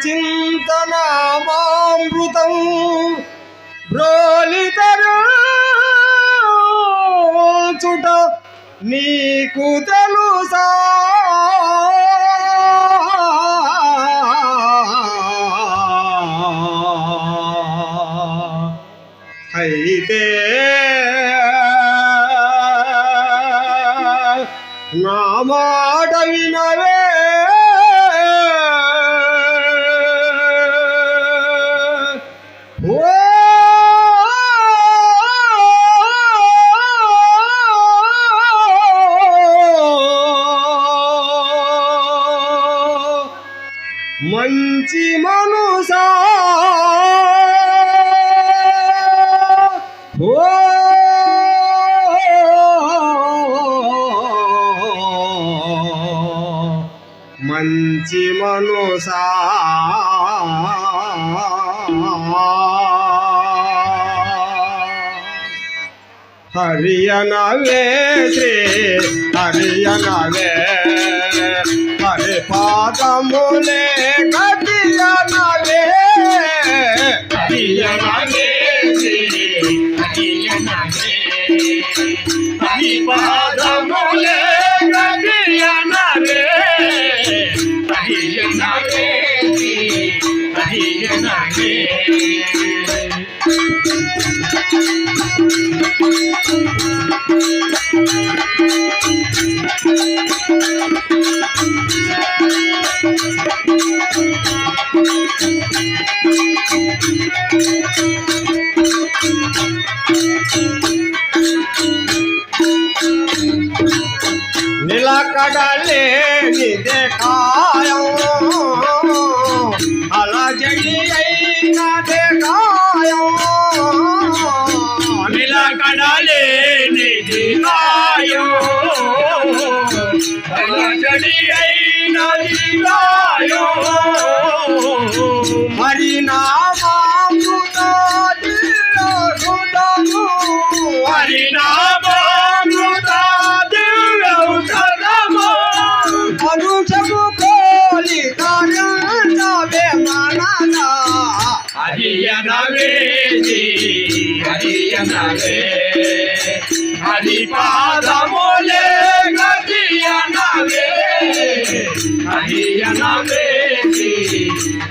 చింతనామామృతం బ్రోలితరుచుట నీకు తెలుసా? అయితే నా మాట వినవే, మంచి మనసా. మంచి మనసా హరియనవే శ్రీ హరియనవే, హరి పాదములే గతియనవే, హరియనవే శ్రీ హరియనవే, హరి పాదములే గతియనవే, హరియనవే శ్రీ హరియనవే. నిలకడలేని దేఖాయం అలజడి అయిన దేఖాయం, నిలకడలేని దేఖాయం అలజడి అయిన దేఖాయం, హరినామామృత దివ్యౌషధము, హరినామామృత దివ్యౌషధము, అనుషము కోలి కార్యవే మనసా. హరియనవే శ్రీ హరియనవే, హరి పాదములే గతియనవే, హరియనవే శ్రీ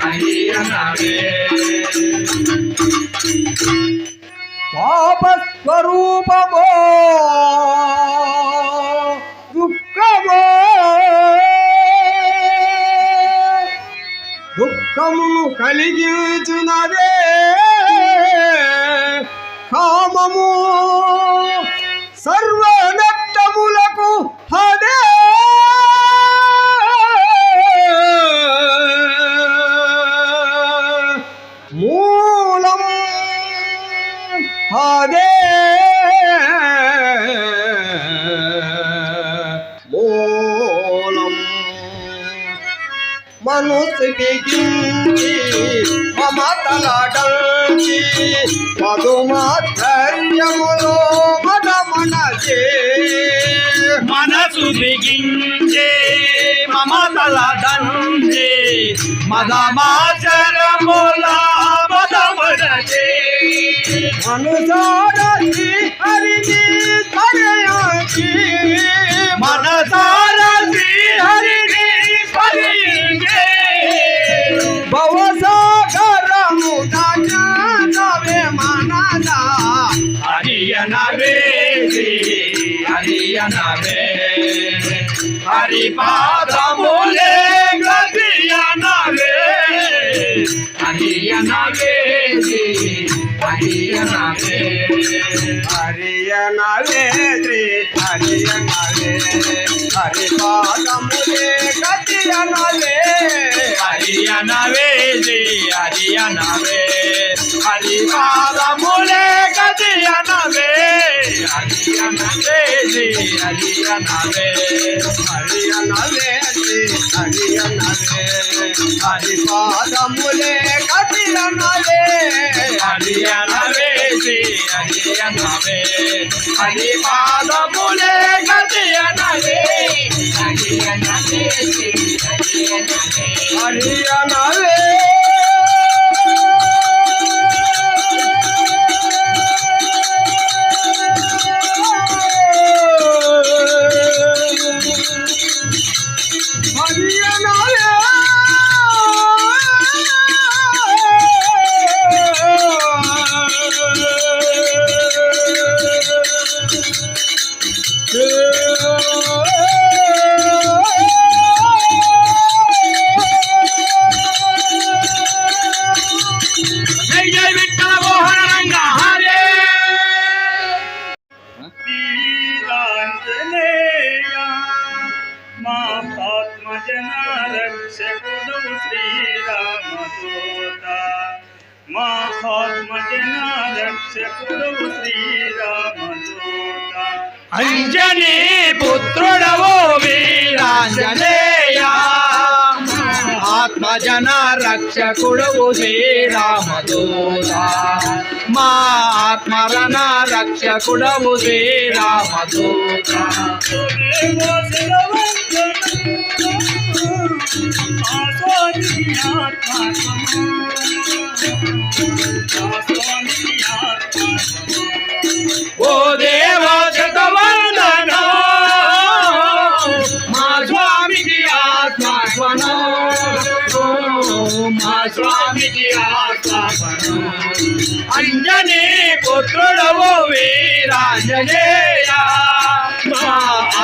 హరియనవే. పాపస్వరూపమో దుఃఖమో, దుఃఖమును కలిగించునదే కామము, సర్వనట్టములకు హదే మూలం, హదే మూలం. మనసు బిగించి మమతలాడంచి మధుమాధర్యములో మదమనచే, మనసు బిగించే మమతలాడంచి మదమాచరముల మదమనచే, మనసారచి హరిని స్మరయాచి, మనసార శ్రీ హరిని స్మరించే, భవసాగరము దాటవే మనసా. హరియనవే శ్రీ హరియనవే, హరి పాదములే గతియనవే, హరియనవే శ్రీ హరియనవే, హరియనవే శ్రీ హరియనవే, హరి పాదములే గతియనవే, హరియనవే శ్రీ హరియనవే, హరి పాదములే గతియనవే, హరియనవే శ్రీ హరియనవే, హరియనవే శ్రీ హరియనవే, हरिपादमुले कटिया नवे हरिया नवे श्री हरिया नवे हरिपादमुले गतिया नवे हरिया नवे श्री हरिया नवे हरिया नवे हरिया नवे जय जय विठ्ठल मोहन रंगा हरे శ్రీరాంజనేయ మహాత్మజన రక్షకుడు శ్రీరామదూత మహాత్మజన రక్షకుడు శ్రీరామదూత అంజనీ పుత్రుడవో వీరాంజనేయ ఆత్మజన రక్షకుడవు శ్రీరామదూత మా ఆత్మరణ రక్షకుడవు శ్రీరామదూత ఓ దేవా శతవందన మా స్వామికి ఆత్మాస్వనం మా స్వామికి ఆత్మాస్వనం అంజనీ పుత్రుడవు వీరాంజనేయ మా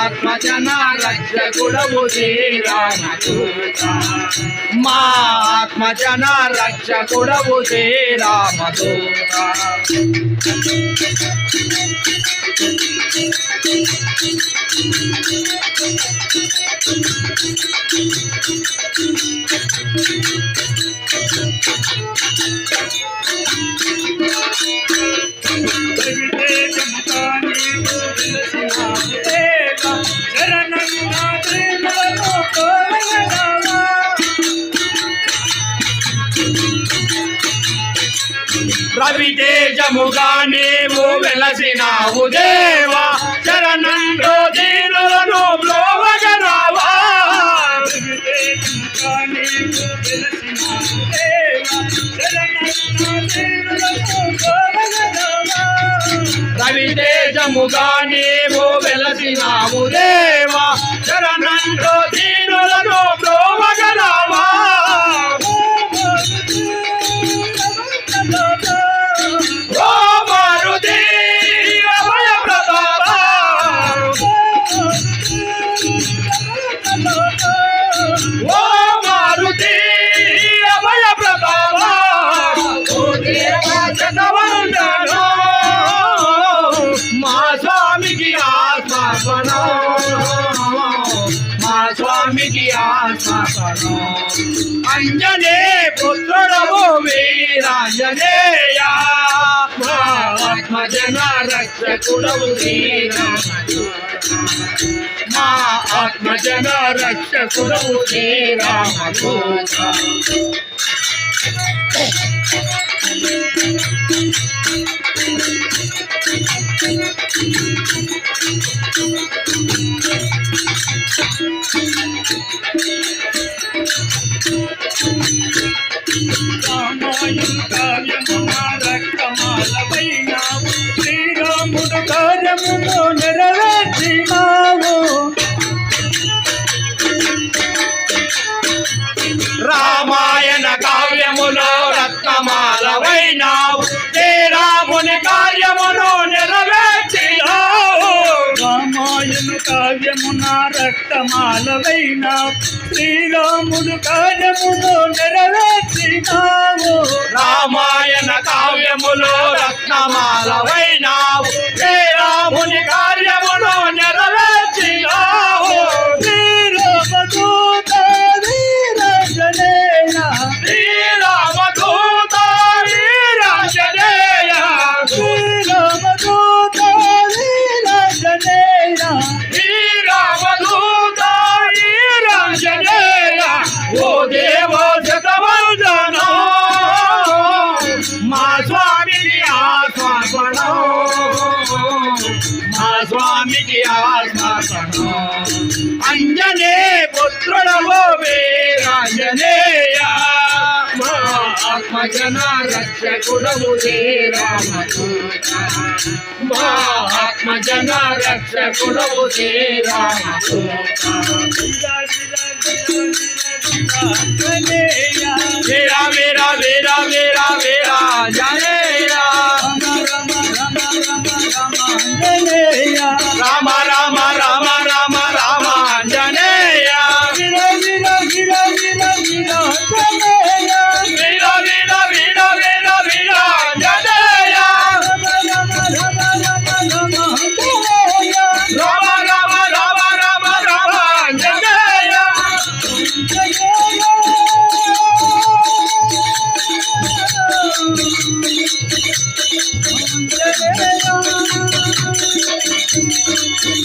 ఆత్మజన రక్షకుడవు శ్రీరామదూత మా ఆత్మజన రక్షకుడవు శ్రీరామదూత రవితేజముగా నీవు వెలసినావు దేవా శరణంలో దీనులను బ్రోవగరావా రవితేజముగా నీవు వెలసినావు దేవా శరణంలో దీనులను బ్రోవగరావా ఓ మారుతి అభయ ప్రతాప ఓ మారుతి అభయ ప్రతాప ఓ దేవా శతవందన మా స్వామికి ఆత్మాస్వనం మా స్వామికి ఆత్మాస్వనం అంజనే పుత్రుడవు వీరాంజనేయ మా ఆత్మజన రక్షకుడవు శ్రీరామదూత మా ఆత్మజన రక్షకుడవు శ్రీరామదూత శ్రీరాముడు కార్యమును నెరవేర్చినావు రామాయణ కావ్యములో రత్నమాలవైనావు శ్రీరాముని కార్యమును నెరవేర్చినావు రామాయణ కావ్యమున రక్తమాలవైన శ్రీరాముడు కార్యమును నెరవేర్చినావు రామాయణ కావ్యములో రత్నమాలవైనావు శ్రీరాముని కార్యమును నెరవేర్చినావు శ్రీరామదూత వీరాంజనేయ శ్రీరామదూత వీరాంజనేయ శ్రీరామదూత వీరాంజనేయ శ్రీరామదూత వీరాంజనేయ ఓ దేవా ఆత్మజన రక్షకుడవు దే రామదూత మా ఆత్మజన రక్షకుడవు దే రామదూత వీరా వీరా వీరా వీరా వీరా జనేయ రామ రామ రామ రామ రామ జనేయ వీరా వీరా వీరా వీరా వీరా జనేయ రామ రామ రామ రామ రామ జనేయ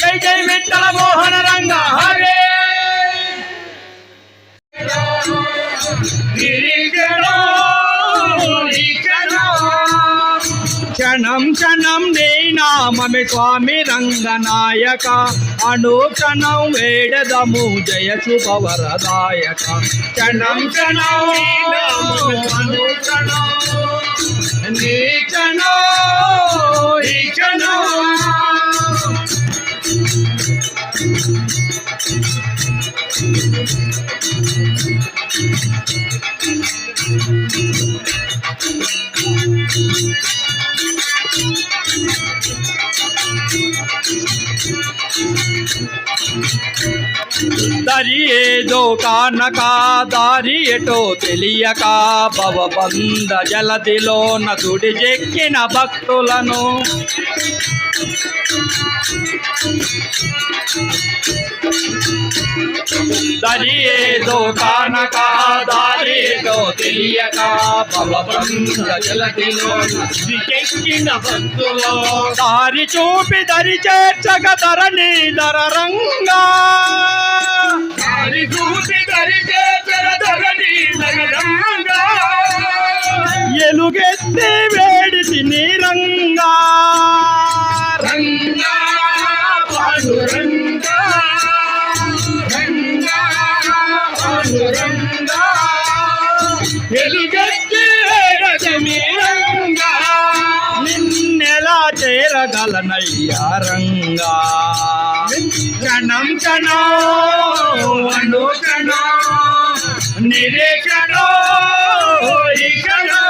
జై జై విఠల మోహన రంగ హరే క్షణం క్షణం నీ నామమే స్వామి రంగనాయక అనుక్షణం వేడదము జయ శుభవరదాయక క్షణం క్షణం నీ నామమే అనుక్షణం నీ క్షణం ఈ క్షణం దరి ఏదో కానక దారి ఎటో తెలియక భవబంధ జలదిలోన తుడి చెక్కిన భక్తులను దరి ఏదో కానక దారి ఏదో తెలియక భవబంధ జలదిలోన తుడి చెక్కిన భక్తులు దారి చూపి దరి చేర్చగ ధరణి ధర రంగా దారి చూపి దరి చేర్చగ ధరణి ధర రంగా ఎలుగెత్తి వేడిసి నీరంగా రంగా పాండురంగా రంగా పాండురంగా ఎలుగెత్తి వేడిసి నీరంగా నిన్నెలా చేరగలనయ్యా రంగా క్షణం క్షణం అనుక్షణం నిరీక్షణం ఈ క్షణం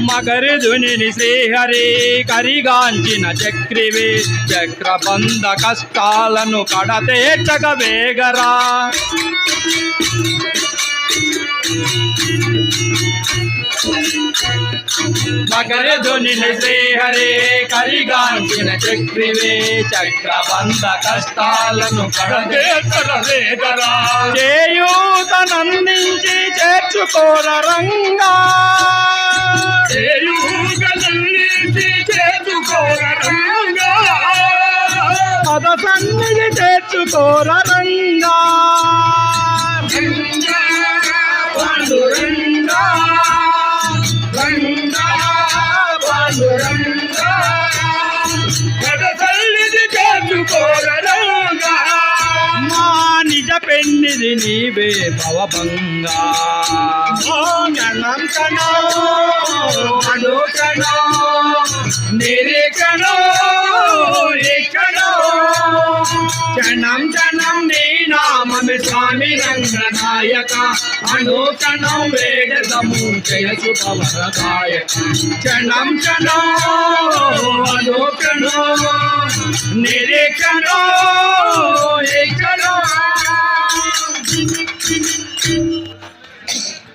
మగరి ధుని శ్రీహరి కరిగాంచిన చక్రివి చక్రబంధ కష్టాలను కడతేర్చక వేగరా మగరి ధుని శ్రీహరి కరిగాంచిన చక్రివి చక్రబంధ కష్టాలను కడతేర్చక వేగరా చేయూతనందించి చేర్చుకోర రంగా పద సన్నిధి చేర్చుకోర రంగా పాండురంగా రంగా పాండురంగా పద సన్నిధి చేర్చుకోర రంగా మా నిజ పెన్నిది నీవే భవభంగా క్షణం క్షణం అనుక్షణం నిరీక్షణం ఈ క్షణం క్షణం క్షణం నీ నామమే స్వామి రంగనాయక అనుక్షణం వేడదము జయ శుభవరదాయక క్షణం క్షణం అనుక్షణం నిరీక్షణం ఈ క్షణం